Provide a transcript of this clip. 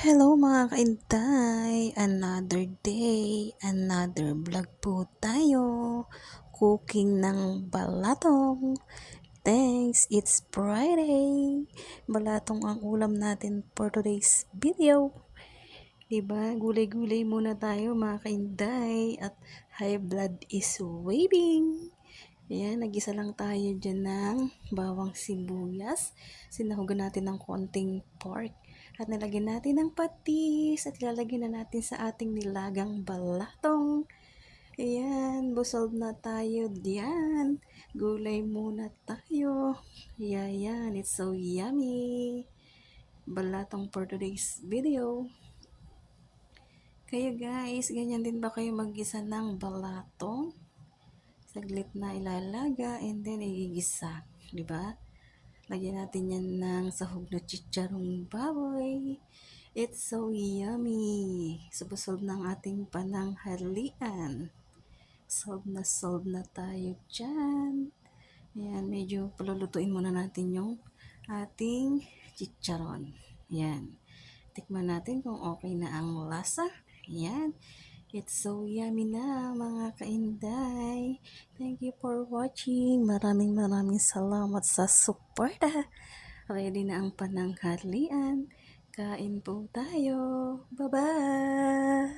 Hello mga kaintay! Another day, another vlog po tayo. Cooking ng balatong. Thanks, it's Friday. Balatong ang ulam natin for today's video. Diba? Gulay-gulay muna tayo mga kaintay. At high blood is waving. Ayan, nag-isa lang tayo dyan ng bawang sibuyas. Sinahugan natin ng konting pork. At nilagyan natin ng patis. At ilalagyan na natin sa ating nilagang balatong. Ayan, busog na tayo diyan. Gulay muna tayo. Ayan, it's so yummy. Balatong for today's video. Kayo guys, ganyan din ba kayo mag-isa ng balatong? Saglit na ilalaga and then igigisa, di ba? Lagyan natin yan ng sahog na chicharong baboy. It's so yummy. Subusog ng ating pananghalian. Solve na tayo dyan. Ayan, medyo palulutuin muna natin yung ating chicharon. Ayan. Tikman natin kung okay na ang lasa. Ayan. It's so yummy na mga kainday. Thank you for watching. Maraming salamat sa suporta. Ready na ang pananghalian. Kain po tayo. Bye-bye!